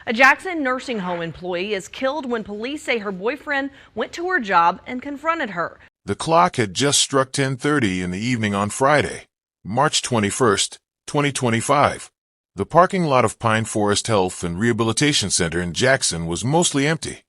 A Jackson nursing home employee is killed when police say her boyfriend went to her job and confronted her. The clock had just struck 10:30 in the evening on Friday, March 21st, 2025. The parking lot of Pine Forest Health and Rehabilitation Center in Jackson was mostly empty,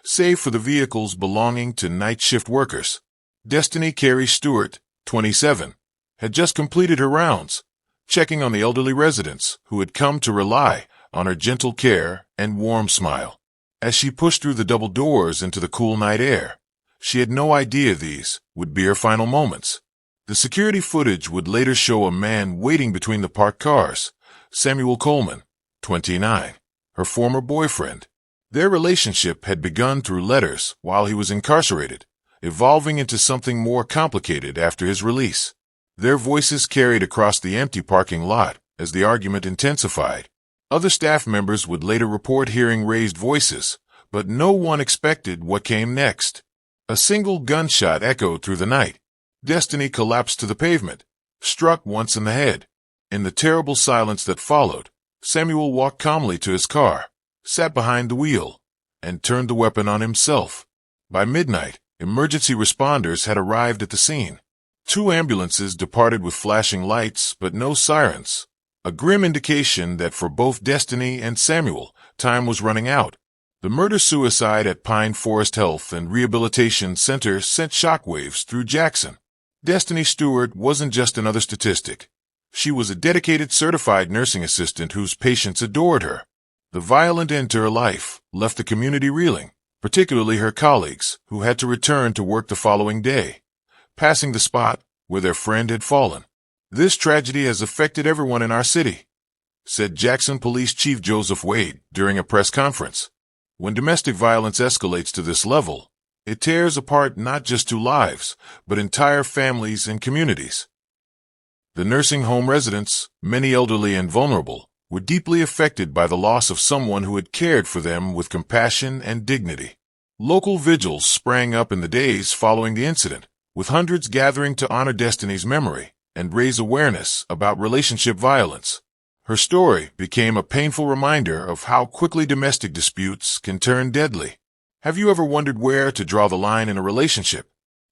save for the vehicles belonging to night shift workers. Destiny Carey Stewart, 27, had just completed her rounds, checking on the elderly residents who had come to rely on her gentle care and warm smile. As she pushed through the double doors into the cool night air, she had no idea these would be her final moments. The security footage would later show a man waiting between the parked cars, Samuel Coleman, 29, her former boyfriend. Their relationship had begun through letters while he was incarcerated, evolving into something more complicated after his release. Their voices carried across the empty parking lot as the argument intensified. Other staff members would later report hearing raised voices, but no one expected what came next. A single gunshot echoed through the night. Destiny collapsed to the pavement, struck once in the head. In the terrible silence that followed, Samuel walked calmly to his car, sat behind the wheel, and turned the weapon on himself. By midnight, emergency responders had arrived at the scene. 2 ambulances departed with flashing lights but no sirens, a grim indication that for both Destiny and Samuel, time was running out. The murder-suicide at Pine Forest Health and Rehabilitation Center sent shockwaves through Jackson. Destiny Stewart wasn't just another statistic. She was a dedicated certified nursing assistant whose patients adored her. The violent end to her life left the community reeling, particularly her colleagues, who had to return to work the following day, passing the spot where their friend had fallen. "This tragedy has affected everyone in our city," said Jackson Police Chief Joseph Wade during a press conference. When domestic violence escalates to this level, it tears apart not just 2 lives, but entire families and communities. The nursing home residents, many elderly and vulnerable, were deeply affected by the loss of someone who had cared for them with compassion and dignity. Local vigils sprang up in the days following the incident, with hundreds gathering to honor Destiny's memory and raise awareness about relationship violence. Her story became a painful reminder of how quickly domestic disputes can turn deadly. Have you ever wondered where to draw the line in a relationship?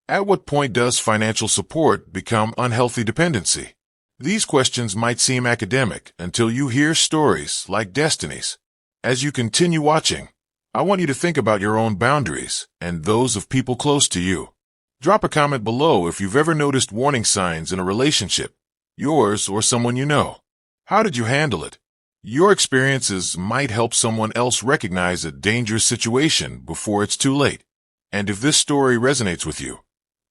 At what point does financial support become unhealthy dependency? These questions might seem academic until you hear stories like Destiny's. As you continue watching, I want you to think about your own boundaries and those of people close to you. Drop a comment below if you've ever noticed warning signs in a relationship, yours or someone you know. How did you handle it? Your experiences might help someone else recognize a dangerous situation before it's too late. And if this story resonates with you,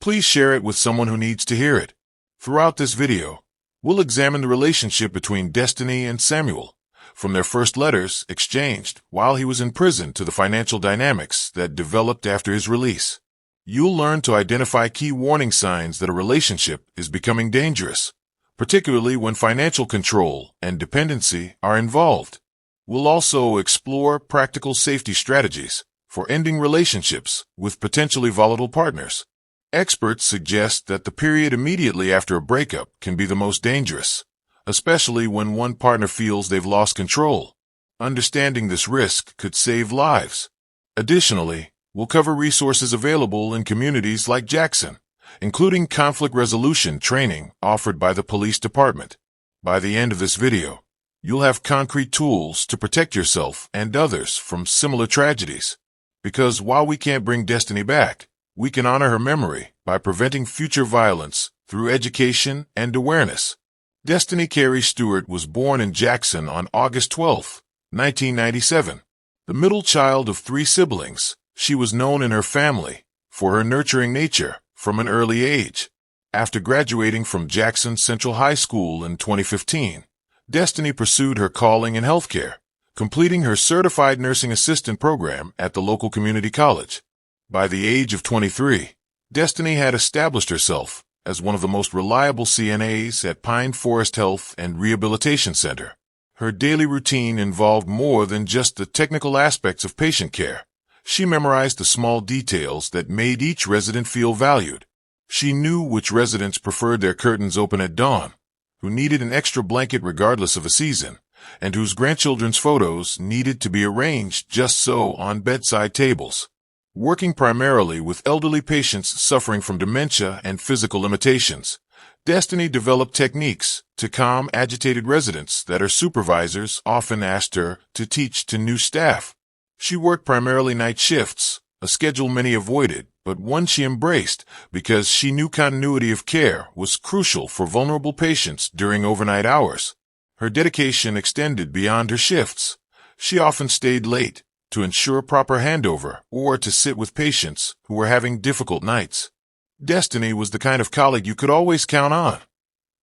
please share it with someone who needs to hear it. Throughout this video, we'll examine the relationship between Destiny and Samuel, from their first letters exchanged while he was in prison to the financial dynamics that developed after his release. You'll learn to identify key warning signs that a relationship is becoming dangerous, particularly when financial control and dependency are involved. We'll also explore practical safety strategies for ending relationships with potentially volatile partners. Experts suggest that the period immediately after a breakup can be the most dangerous, especially when one partner feels they've lost control. Understanding this risk could save lives. Additionally, we'll cover resources available in communities like Jackson, including conflict resolution training offered by the police department. By the end of this video, you'll have concrete tools to protect yourself and others from similar tragedies. Because while we can't bring Destiny back, we can honor her memory by preventing future violence through education and awareness. Destiny Carey Stewart was born in Jackson on August 12, 1997. The middle child of 3 siblings, she was known in her family for her nurturing nature from an early age. After graduating from Jackson Central High School in 2015, Destiny pursued her calling in healthcare, completing her certified nursing assistant program at the local community college. By the age of 23, Destiny had established herself as one of the most reliable CNAs at Pine Forest Health and Rehabilitation Center. Her daily routine involved more than just the technical aspects of patient care. She memorized the small details that made each resident feel valued. She knew which residents preferred their curtains open at dawn, who needed an extra blanket regardless of a season, and whose grandchildren's photos needed to be arranged just so on bedside tables. Working primarily with elderly patients suffering from dementia and physical limitations, Destiny developed techniques to calm agitated residents that her supervisors often asked her to teach to new staff. She worked primarily night shifts, a schedule many avoided, but one she embraced because she knew continuity of care was crucial for vulnerable patients during overnight hours. Her dedication extended beyond her shifts. She often stayed late to ensure proper handover or to sit with patients who were having difficult nights. Destiny was the kind of colleague you could always count on,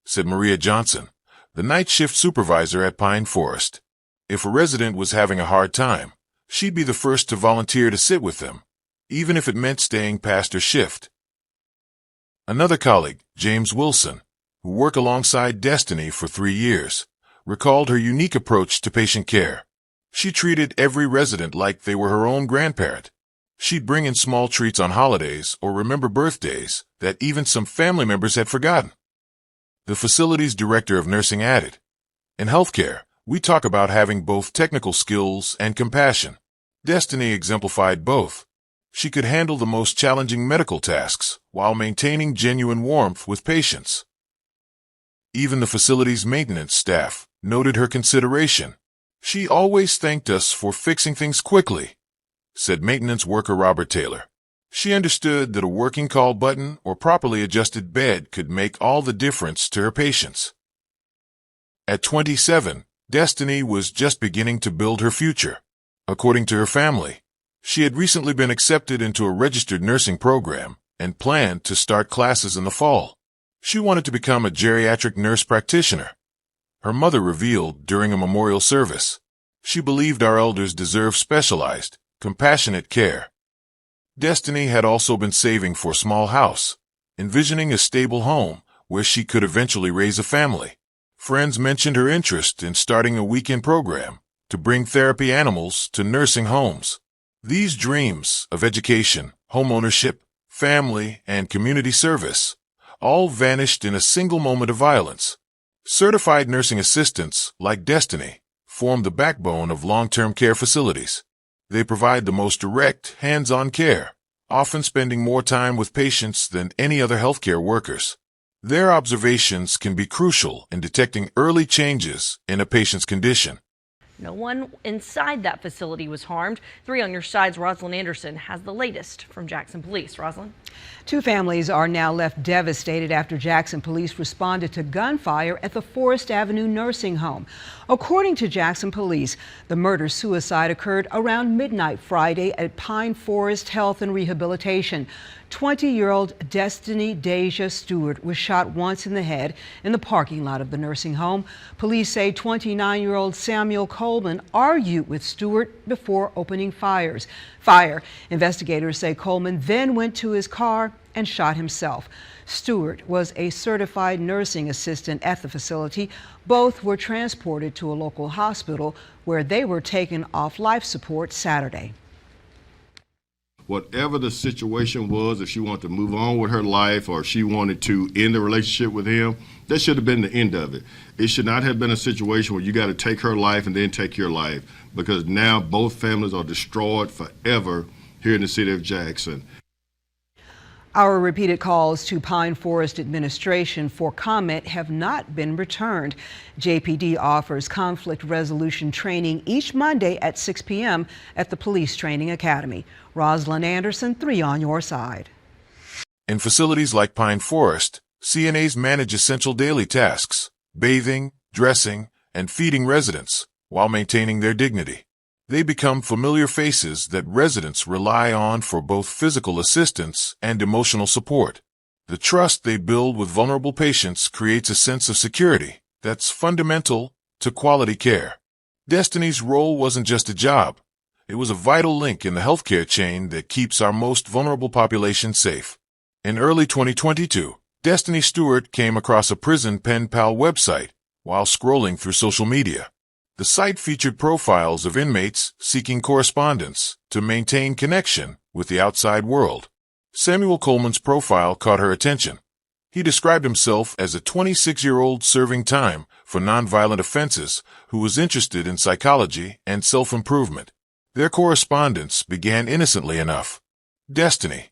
said Maria Johnson, the night shift supervisor at Pine Forest. If a resident was having a hard time, she'd be the first to volunteer to sit with them, even if it meant staying past her shift. Another colleague, James Wilson, who worked alongside Destiny for 3 years, recalled her unique approach to patient care. She treated every resident like they were her own grandparent. She'd bring in small treats on holidays or remember birthdays that even some family members had forgotten. The facility's director of nursing added, "In healthcare, we talk about having both technical skills and compassion. Destiny exemplified both. She could handle the most challenging medical tasks while maintaining genuine warmth with patients." Even the facility's maintenance staff noted her consideration. "She always thanked us for fixing things quickly," said maintenance worker Robert Taylor. She understood that a working call button or properly adjusted bed could make all the difference to her patients. At 27, Destiny was just beginning to build her future. According to her family, she had recently been accepted into a registered nursing program and planned to start classes in the fall. She wanted to become a geriatric nurse practitioner. Her mother revealed during a memorial service, "She believed our elders deserve specialized, compassionate care." Destiny had also been saving for a small house, envisioning a stable home where she could eventually raise a family. Friends mentioned her interest in starting a weekend program to bring therapy animals to nursing homes. These dreams of education, homeownership, family, and community service all vanished in a single moment of violence. Certified nursing assistants, like Destiny, form the backbone of long-term care facilities. They provide the most direct, hands-on care, often spending more time with patients than any other healthcare workers. Their observations can be crucial in detecting early changes in a patient's condition. No one inside that facility was harmed. 3 on your side's Rosalind Anderson has the latest from Jackson Police. Rosalind? 2 families are now left devastated after Jackson Police responded to gunfire at the Forest Avenue nursing home. According to Jackson Police, the murder-suicide occurred around midnight Friday at Pine Forest Health and Rehabilitation. 20-year-old Destiny Deja Stewart was shot once in the head in the parking lot of the nursing home. Police say 29-year-old Samuel Coleman argued with Stewart before opening fire. Investigators say Coleman then went to his car and shot himself. Stewart was a certified nursing assistant at the facility. Both were transported to a local hospital where they were taken off life support Saturday. Whatever the situation was, if she wanted to move on with her life or if she wanted to end the relationship with him, that should have been the end of it. It should not have been a situation where you got to take her life and then take your life, because now both families are destroyed forever here in the city of Jackson. Our repeated calls to Pine Forest administration for comment have not been returned. JPD offers conflict resolution training each Monday at 6 p.m. at the Police Training Academy. Rosalind Anderson, 3 on your side. In facilities like Pine Forest, CNAs manage essential daily tasks, bathing, dressing, and feeding residents while maintaining their dignity. They become familiar faces that residents rely on for both physical assistance and emotional support. The trust they build with vulnerable patients creates a sense of security that's fundamental to quality care. Destiny's role wasn't just a job. It was a vital link in the healthcare chain that keeps our most vulnerable population safe. In early 2022, Destiny Stewart came across a prison PenPal website while scrolling through social media. The site featured profiles of inmates seeking correspondence to maintain connection with the outside world. Samuel Coleman's profile caught her attention. He described himself as a 26-year-old serving time for nonviolent offenses who was interested in psychology and self-improvement. Their correspondence began innocently enough. Destiny,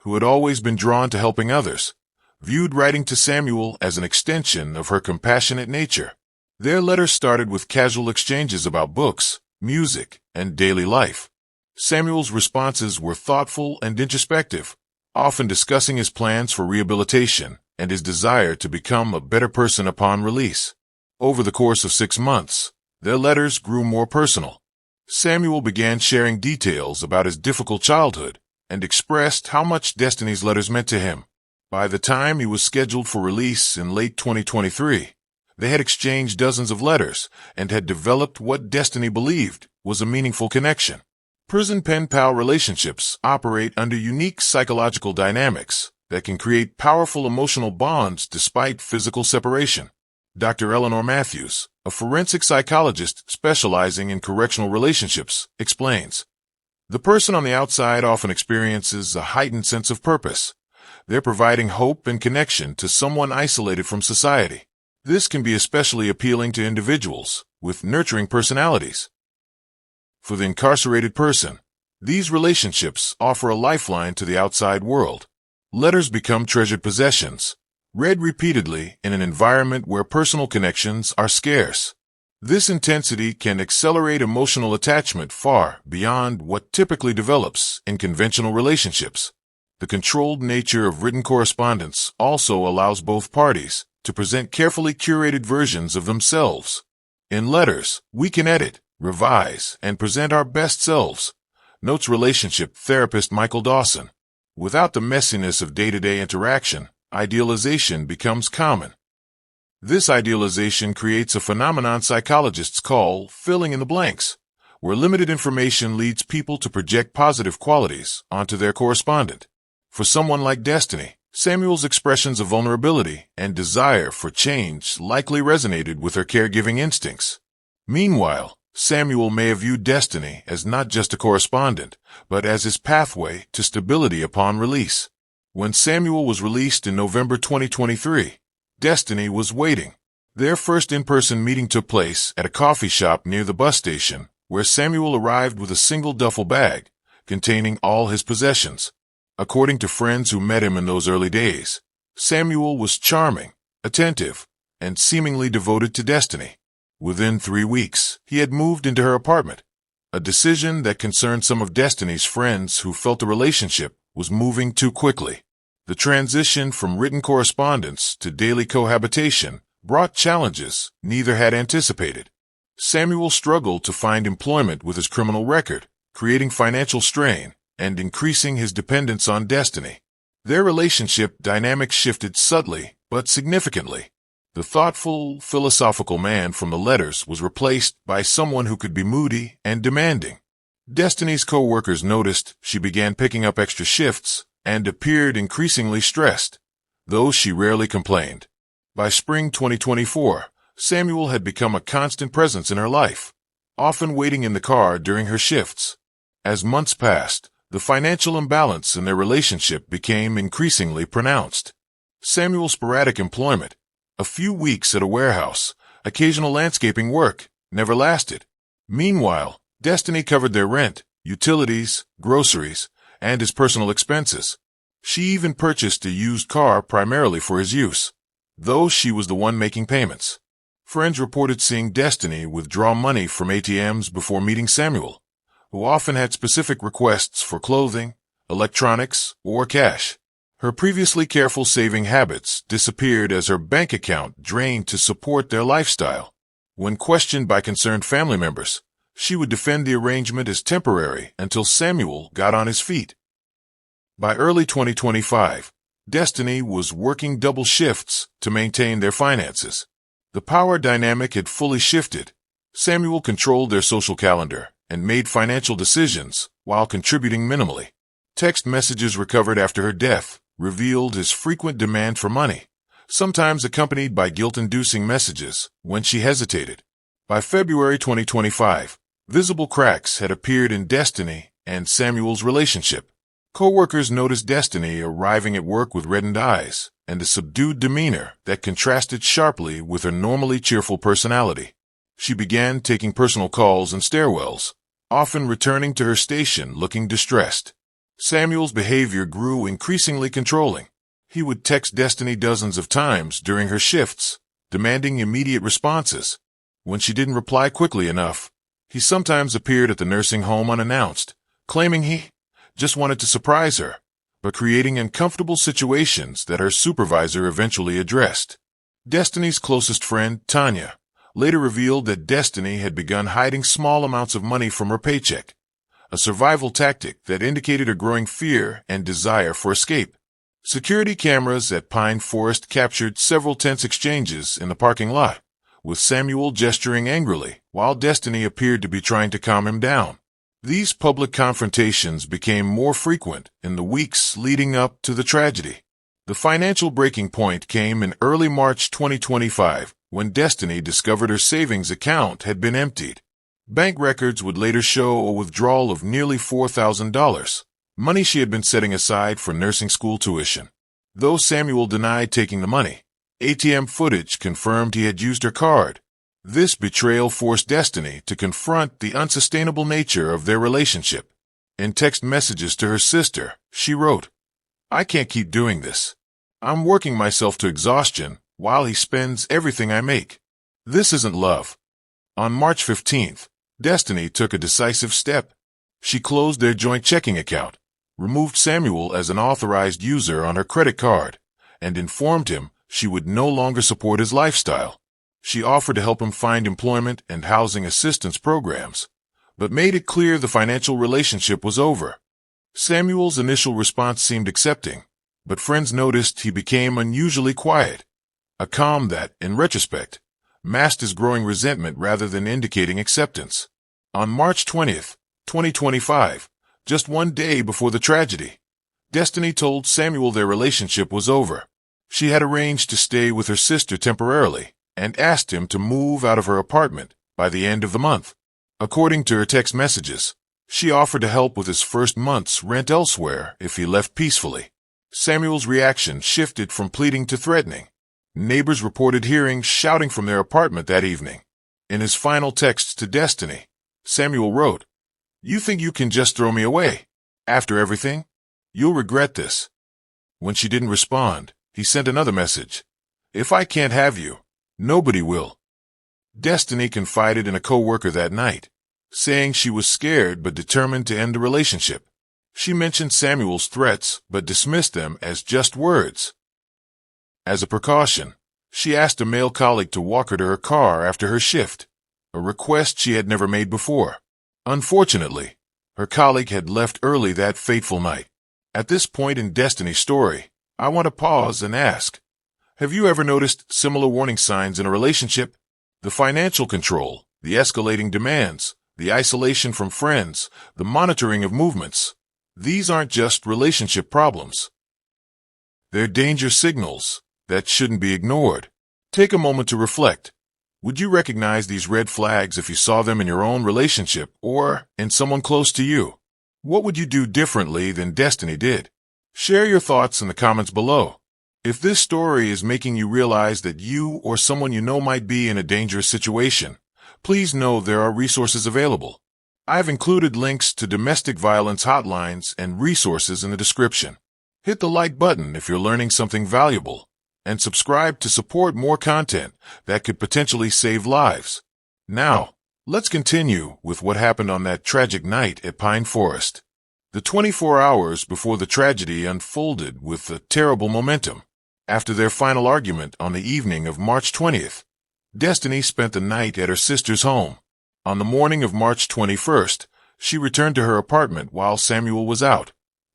who had always been drawn to helping others, viewed writing to Samuel as an extension of her compassionate nature. Their letters started with casual exchanges about books, music, and daily life. Samuel's responses were thoughtful and introspective, often discussing his plans for rehabilitation and his desire to become a better person upon release. Over the course of 6 months, their letters grew more personal. Samuel began sharing details about his difficult childhood and expressed how much Destiny's letters meant to him. By the time he was scheduled for release in late 2023, they had exchanged dozens of letters and had developed what Destiny believed was a meaningful connection. Prison pen-pal relationships operate under unique psychological dynamics that can create powerful emotional bonds despite physical separation. Dr. Eleanor Matthews, a forensic psychologist specializing in correctional relationships, explains, "The person on the outside often experiences a heightened sense of purpose. They're providing hope and connection to someone isolated from society. This can be especially appealing to individuals with nurturing personalities. For the incarcerated person, these relationships offer a lifeline to the outside world. Letters become treasured possessions, read repeatedly in an environment where personal connections are scarce. This intensity can accelerate emotional attachment far beyond what typically develops in conventional relationships. The controlled nature of written correspondence also allows both parties to present carefully curated versions of themselves. In letters, we can edit, revise, and present our best selves," notes relationship therapist Michael Dawson. Without the messiness of day-to-day interaction, idealization becomes common. This idealization creates a phenomenon psychologists call filling in the blanks, where limited information leads people to project positive qualities onto their correspondent. For someone like Destiny, Samuel's expressions of vulnerability and desire for change likely resonated with her caregiving instincts. Meanwhile, Samuel may have viewed Destiny as not just a correspondent, but as his pathway to stability upon release. When Samuel was released in November 2023, Destiny was waiting. Their first in-person meeting took place at a coffee shop near the bus station, where Samuel arrived with a single duffel bag containing all his possessions. According to friends who met him in those early days, Samuel was charming, attentive, and seemingly devoted to Destiny. Within 3 weeks, he had moved into her apartment, a decision that concerned some of Destiny's friends who felt the relationship was moving too quickly. The transition from written correspondence to daily cohabitation brought challenges neither had anticipated. Samuel struggled to find employment with his criminal record, creating financial strain and increasing his dependence on Destiny. Their relationship dynamic shifted subtly but significantly. The thoughtful, philosophical man from the letters was replaced by someone who could be moody and demanding. Destiny's co-workers noticed she began picking up extra shifts and appeared increasingly stressed, though she rarely complained. By spring 2024, Samuel had become a constant presence in her life, often waiting in the car during her shifts. As months passed, the financial imbalance in their relationship became increasingly pronounced. Samuel's sporadic employment, a few weeks at a warehouse, occasional landscaping work, never lasted. Meanwhile, Destiny covered their rent, utilities, groceries, and his personal expenses. She even purchased a used car primarily for his use, though she was the one making payments. Friends reported seeing Destiny withdraw money from ATMs before meeting Samuel, who often had specific requests for clothing, electronics, or cash. Her previously careful saving habits disappeared as her bank account drained to support their lifestyle. When questioned by concerned family members, she would defend the arrangement as temporary until Samuel got on his feet. By early 2025, Destiny was working double shifts to maintain their finances. The power dynamic had fully shifted. Samuel controlled their social calendar and made financial decisions while contributing minimally. Text messages recovered after her death revealed his frequent demand for money, sometimes accompanied by guilt-inducing messages when she hesitated. By February 2025, visible cracks had appeared in Destiny and Samuel's relationship. Coworkers noticed Destiny arriving at work with reddened eyes and a subdued demeanor that contrasted sharply with her normally cheerful personality. She began taking personal calls in stairwells, often returning to her station looking distressed. Samuel's behavior grew increasingly controlling. He would text Destiny dozens of times during her shifts, demanding immediate responses. When she didn't reply quickly enough, he sometimes appeared at the nursing home unannounced, claiming he just wanted to surprise her, but creating uncomfortable situations that her supervisor eventually addressed. Destiny's closest friend, Tanya, later revealed that Destiny had begun hiding small amounts of money from her paycheck, a survival tactic that indicated her growing fear and desire for escape. Security cameras at Pine Forest captured several tense exchanges in the parking lot, with Samuel gesturing angrily while Destiny appeared to be trying to calm him down. These public confrontations became more frequent in the weeks leading up to the tragedy. The financial breaking point came in early March 2025 when Destiny discovered her savings account had been emptied. Bank records would later show a withdrawal of nearly $4,000, money she had been setting aside for nursing school tuition. Though Samuel denied taking the money, ATM footage confirmed he had used her card. This betrayal forced Destiny to confront the unsustainable nature of their relationship. In text messages to her sister, she wrote, "I can't keep doing this. I'm working myself to exhaustion while he spends everything I make. This isn't love." On March 15th, Destiny took a decisive step. She closed their joint checking account, removed Samuel as an authorized user on her credit card, and informed him she would no longer support his lifestyle. She offered to help him find employment and housing assistance programs, but made it clear the financial relationship was over. Samuel's initial response seemed accepting, but friends noticed he became unusually quiet, a calm that, in retrospect, masked his growing resentment rather than indicating acceptance. On March 20th, 2025, just one day before the tragedy, Destiny told Samuel their relationship was over. She had arranged to stay with her sister temporarily and asked him to move out of her apartment by the end of the month. According to her text messages, she offered to help with his first month's rent elsewhere if he left peacefully. Samuel's reaction shifted from pleading to threatening. Neighbors reported hearing shouting from their apartment that evening. In his final texts to Destiny, Samuel wrote, "You think you can just throw me away? After everything? You'll regret this." When she didn't respond, he sent another message. "If I can't have you, nobody will." Destiny confided in a coworker that night, saying she was scared but determined to end the relationship. She mentioned Samuel's threats but dismissed them as just words. As a precaution, she asked a male colleague to walk her to her car after her shift, a request she had never made before. Unfortunately, her colleague had left early that fateful night. At this point in Destiny's story, I want to pause and ask, have you ever noticed similar warning signs in a relationship? The financial control, the escalating demands, the isolation from friends, the monitoring of movements. These aren't just relationship problems. They're danger signals that shouldn't be ignored. Take a moment to reflect. Would you recognize these red flags if you saw them in your own relationship or in someone close to you? What would you do differently than Destiny did? Share your thoughts in the comments below. If this story is making you realize that you or someone you know might be in a dangerous situation, please know there are resources available. I've included links to domestic violence hotlines and resources in the description. Hit the like button if you're learning something valuable, and subscribe to support more content that could potentially save lives. Now, let's continue with what happened on that tragic night at Pine Forest. The 24 hours before the tragedy unfolded with a terrible momentum. After their final argument on the evening of March 20th, Destiny spent the night at her sister's home. On the morning of March 21st, she returned to her apartment while Samuel was out,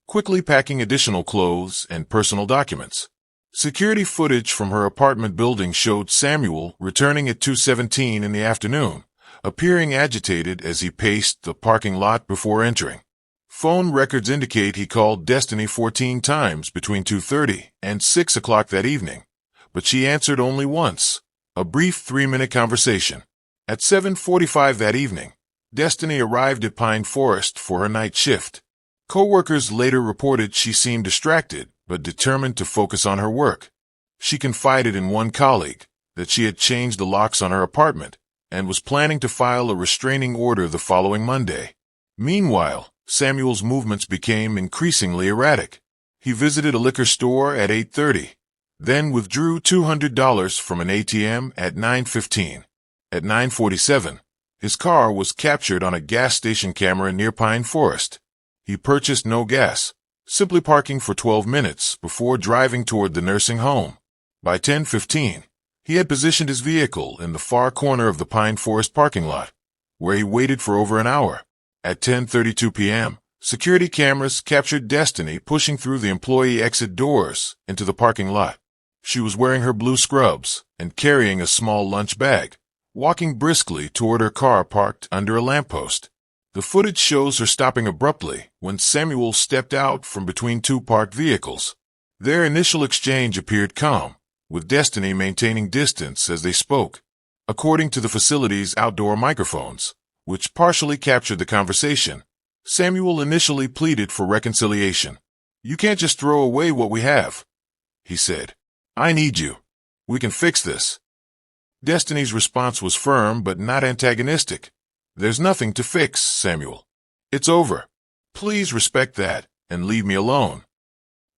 quickly packing additional clothes and personal documents. Security footage from her apartment building showed Samuel returning at 2:17 in the afternoon, appearing agitated as he paced the parking lot before entering. Phone records indicate he called Destiny 14 times between 2:30 and 6 o'clock that evening, but she answered only once, a brief 3-minute conversation. At 7:45 that evening, Destiny arrived at Pine Forest for her night shift. Coworkers later reported she seemed distracted, but determined to focus on her work. She confided in one colleague that she had changed the locks on her apartment and was planning to file a restraining order the following Monday. Meanwhile, Samuel's movements became increasingly erratic. He visited a liquor store at 8:30, then withdrew $200 from an ATM at 9:15. At 9:47, his car was captured on a gas station camera near Pine Forest. He purchased no gas, simply parking for 12 minutes before driving toward the nursing home. By 10:15, he had positioned his vehicle in the far corner of the Pine Forest parking lot, where he waited for over an hour. At 10:32 p.m., security cameras captured Destiny pushing through the employee exit doors into the parking lot. She was wearing her blue scrubs and carrying a small lunch bag, walking briskly toward her car parked under a lamppost. The footage shows her stopping abruptly when Samuel stepped out from between two parked vehicles. Their initial exchange appeared calm, with Destiny maintaining distance as they spoke. According to the facility's outdoor microphones, which partially captured the conversation, Samuel initially pleaded for reconciliation. "You can't just throw away what we have," he said. "I need you. We can fix this." Destiny's response was firm but not antagonistic. "There's nothing to fix, Samuel. It's over. Please respect that and leave me alone."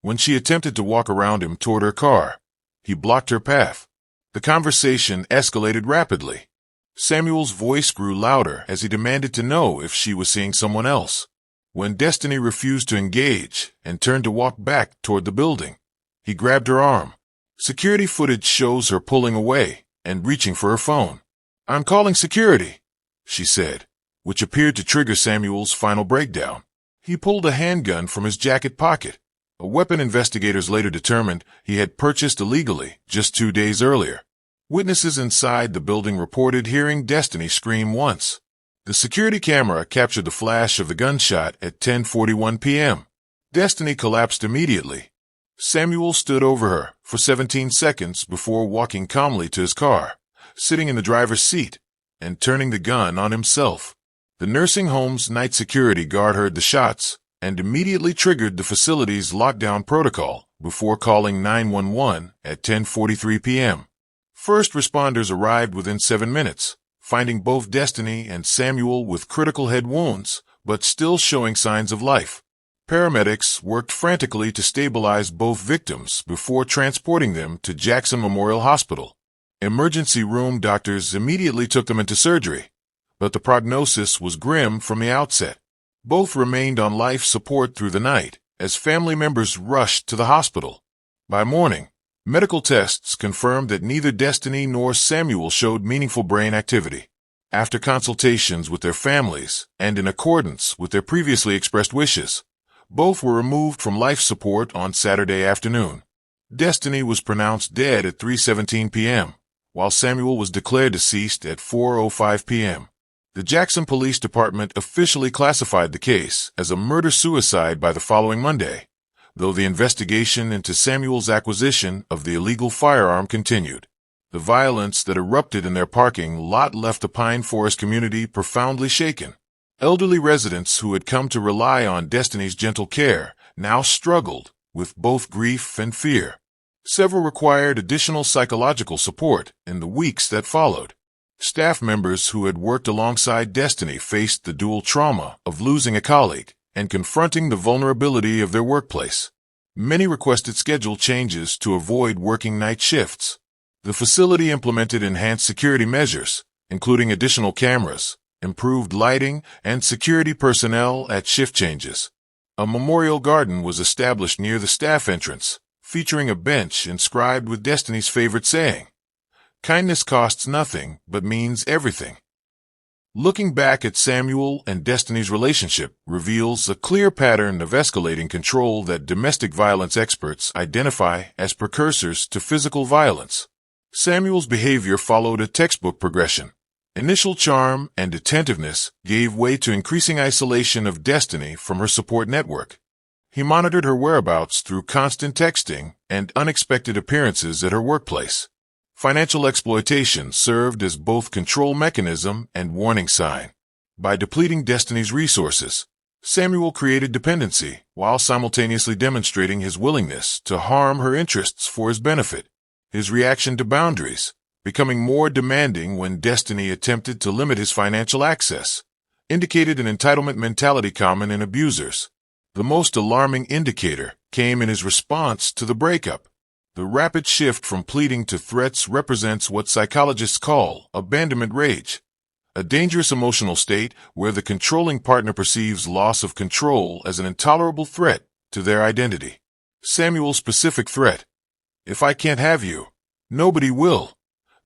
When she attempted to walk around him toward her car, he blocked her path. The conversation escalated rapidly. Samuel's voice grew louder as he demanded to know if she was seeing someone else. When Destiny refused to engage and turned to walk back toward the building, he grabbed her arm. Security footage shows her pulling away and reaching for her phone. "I'm calling security," she said, which appeared to trigger Samuel's final breakdown. He pulled a handgun from his jacket pocket, a weapon investigators later determined he had purchased illegally just 2 days earlier. Witnesses inside the building reported hearing Destiny scream once. The security camera captured the flash of the gunshot at 10:41 p.m. Destiny collapsed immediately. Samuel stood over her for 17 seconds before walking calmly to his car, sitting in the driver's seat, and turning the gun on himself. The nursing home's night security guard heard the shots and immediately triggered the facility's lockdown protocol before calling 911 at 10:43 p.m. First responders arrived within 7 minutes, finding both Destiny and Samuel with critical head wounds, but still showing signs of life. Paramedics worked frantically to stabilize both victims before transporting them to Jackson Memorial Hospital. Emergency room doctors immediately took them into surgery, but the prognosis was grim from the outset. Both remained on life support through the night as family members rushed to the hospital. By morning, medical tests confirmed that neither Destiny nor Samuel showed meaningful brain activity. After consultations with their families and in accordance with their previously expressed wishes, both were removed from life support on Saturday afternoon. Destiny was pronounced dead at 3:17 p.m., while Samuel was declared deceased at 4:05 p.m. The Jackson Police Department officially classified the case as a murder-suicide by the following Monday, though the investigation into Samuel's acquisition of the illegal firearm continued. The violence that erupted in their parking lot left the Pine Forest community profoundly shaken. Elderly residents who had come to rely on Destiny's gentle care now struggled with both grief and fear. Several required additional psychological support in the weeks that followed. Staff members who had worked alongside Destiny faced the dual trauma of losing a colleague and confronting the vulnerability of their workplace. Many requested schedule changes to avoid working night shifts. The facility implemented enhanced security measures, including additional cameras, improved lighting, and security personnel at shift changes. A memorial garden was established near the staff entrance, featuring a bench inscribed with Destiny's favorite saying, "Kindness costs nothing, but means everything." Looking back at Samuel and Destiny's relationship reveals a clear pattern of escalating control that domestic violence experts identify as precursors to physical violence. Samuel's behavior followed a textbook progression. Initial charm and attentiveness gave way to increasing isolation of Destiny from her support network. He monitored her whereabouts through constant texting and unexpected appearances at her workplace. Financial exploitation served as both control mechanism and warning sign. By depleting Destiny's resources, Samuel created dependency while simultaneously demonstrating his willingness to harm her interests for his benefit. His reaction to boundaries, becoming more demanding when Destiny attempted to limit his financial access, indicated an entitlement mentality common in abusers. The most alarming indicator came in his response to the breakup. The rapid shift from pleading to threats represents what psychologists call abandonment rage, a dangerous emotional state where the controlling partner perceives loss of control as an intolerable threat to their identity. Samuel's specific threat, "If I can't have you, nobody will,"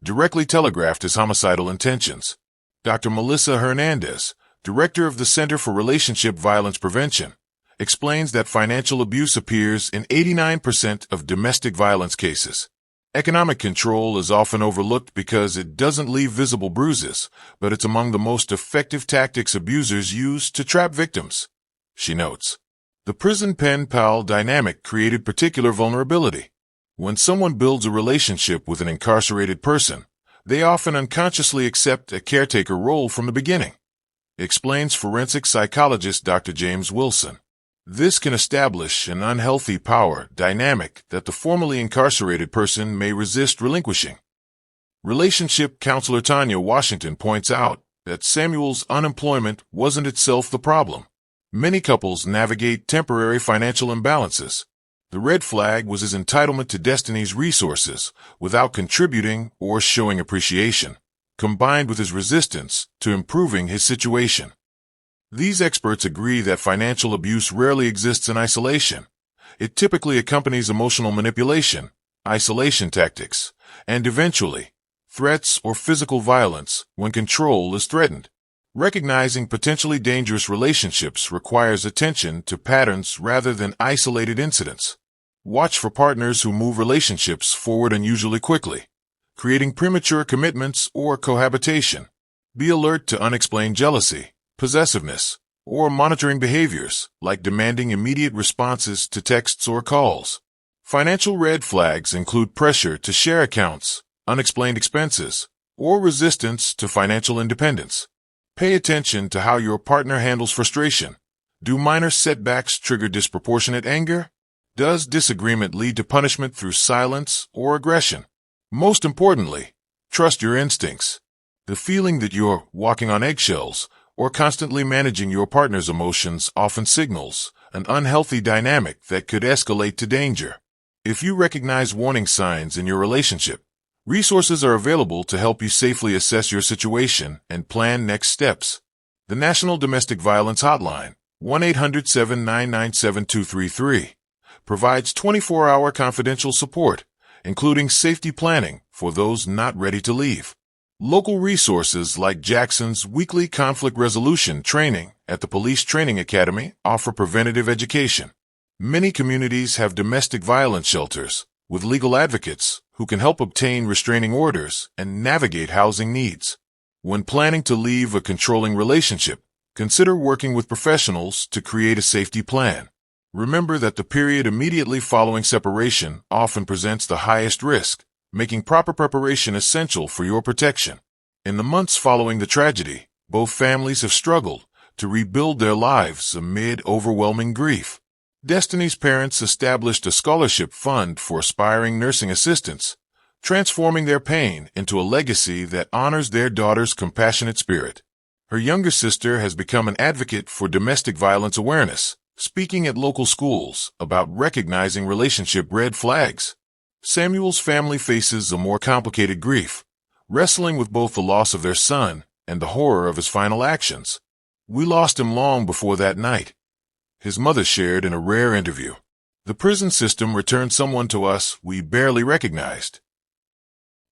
directly telegraphed his homicidal intentions. Dr. Melissa Hernandez, director of the Center for Relationship Violence Prevention, explains that financial abuse appears in 89% of domestic violence cases. Economic control is often overlooked because it doesn't leave visible bruises, but it's among the most effective tactics abusers use to trap victims. She notes, the prison pen-pal dynamic created particular vulnerability. When someone builds a relationship with an incarcerated person, they often unconsciously accept a caretaker role from the beginning, explains forensic psychologist Dr. James Wilson. This can establish an unhealthy power dynamic that the formerly incarcerated person may resist relinquishing. Relationship counselor Tanya Washington points out that Samuel's unemployment wasn't itself the problem. Many couples navigate temporary financial imbalances. The red flag was his entitlement to Destiny's resources without contributing or showing appreciation, combined with his resistance to improving his situation. These experts agree that financial abuse rarely exists in isolation. It typically accompanies emotional manipulation, isolation tactics, and eventually, threats or physical violence when control is threatened. Recognizing potentially dangerous relationships requires attention to patterns rather than isolated incidents. Watch for partners who move relationships forward unusually quickly, creating premature commitments or cohabitation. Be alert to unexplained jealousy, possessiveness, or monitoring behaviors like demanding immediate responses to texts or calls. Financial red flags include pressure to share accounts, unexplained expenses, or resistance to financial independence. Pay attention to how your partner handles frustration. Do minor setbacks trigger disproportionate anger? Does disagreement lead to punishment through silence or aggression? Most importantly, trust your instincts. The feeling that you're walking on eggshells or constantly managing your partner's emotions often signals an unhealthy dynamic that could escalate to danger. If you recognize warning signs in your relationship, resources are available to help you safely assess your situation and plan next steps. The National Domestic Violence Hotline, 1-800-799-7233, provides 24-hour confidential support, including safety planning for those not ready to leave. Local resources like Jackson's weekly conflict resolution training at the Police Training Academy offer preventative education. Many communities have domestic violence shelters with legal advocates who can help obtain restraining orders and navigate housing needs. When planning to leave a controlling relationship, consider working with professionals to create a safety plan. Remember that the period immediately following separation often presents the highest risk, making proper preparation essential for your protection. In the months following the tragedy, both families have struggled to rebuild their lives amid overwhelming grief. Destiny's parents established a scholarship fund for aspiring nursing assistants, transforming their pain into a legacy that honors their daughter's compassionate spirit. Her younger sister has become an advocate for domestic violence awareness, speaking at local schools about recognizing relationship red flags. Samuel's family faces a more complicated grief, wrestling with both the loss of their son and the horror of his final actions. "We lost him long before that night," his mother shared in a rare interview. "The prison system returned someone to us we barely recognized."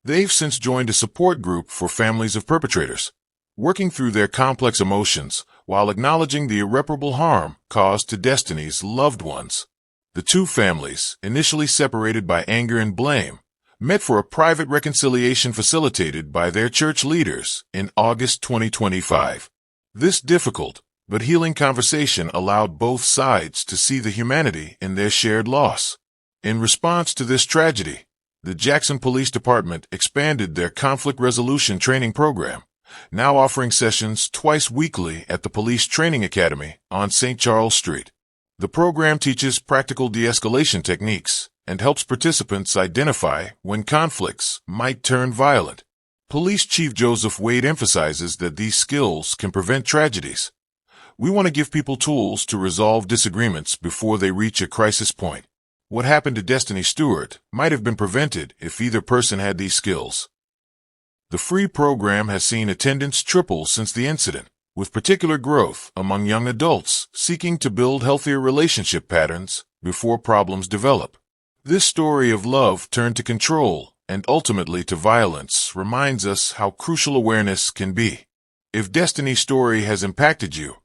They've since joined a support group for families of perpetrators, working through their complex emotions while acknowledging the irreparable harm caused to Destiny's loved ones. The two families, initially separated by anger and blame, met for a private reconciliation facilitated by their church leaders in August 2025. This difficult but healing conversation allowed both sides to see the humanity in their shared loss. In response to this tragedy, the Jackson Police Department expanded their conflict resolution training program, now offering sessions twice weekly at the Police Training Academy on St. Charles Street. The program teaches practical de-escalation techniques and helps participants identify when conflicts might turn violent. Police Chief Joseph Wade emphasizes that these skills can prevent tragedies. We want to give people tools to resolve disagreements before they reach a crisis point. What happened to Destiny Stewart might have been prevented if either person had these skills. The free program has seen attendance triple since the incident, with particular growth among young adults seeking to build healthier relationship patterns before problems develop. This story of love turned to control and ultimately to violence reminds us how crucial awareness can be. If Destiny's story has impacted you,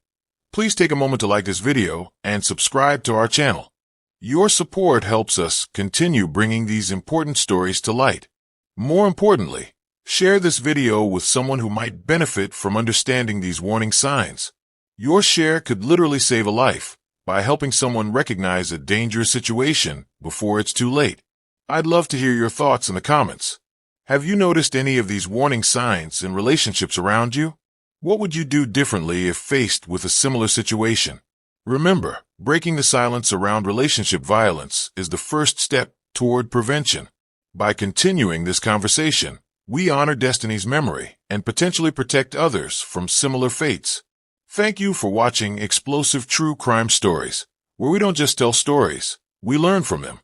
please take a moment to like this video and subscribe to our channel. Your support helps us continue bringing these important stories to light. More importantly, share this video with someone who might benefit from understanding these warning signs. Your share could literally save a life by helping someone recognize a dangerous situation before it's too late. I'd love to hear your thoughts in the comments. Have you noticed any of these warning signs in relationships around you? What would you do differently if faced with a similar situation? Remember, breaking the silence around relationship violence is the first step toward prevention. By continuing this conversation, we honor Destiny's memory and potentially protect others from similar fates. Thank you for watching Explosive True Crime Stories, where we don't just tell stories, we learn from them.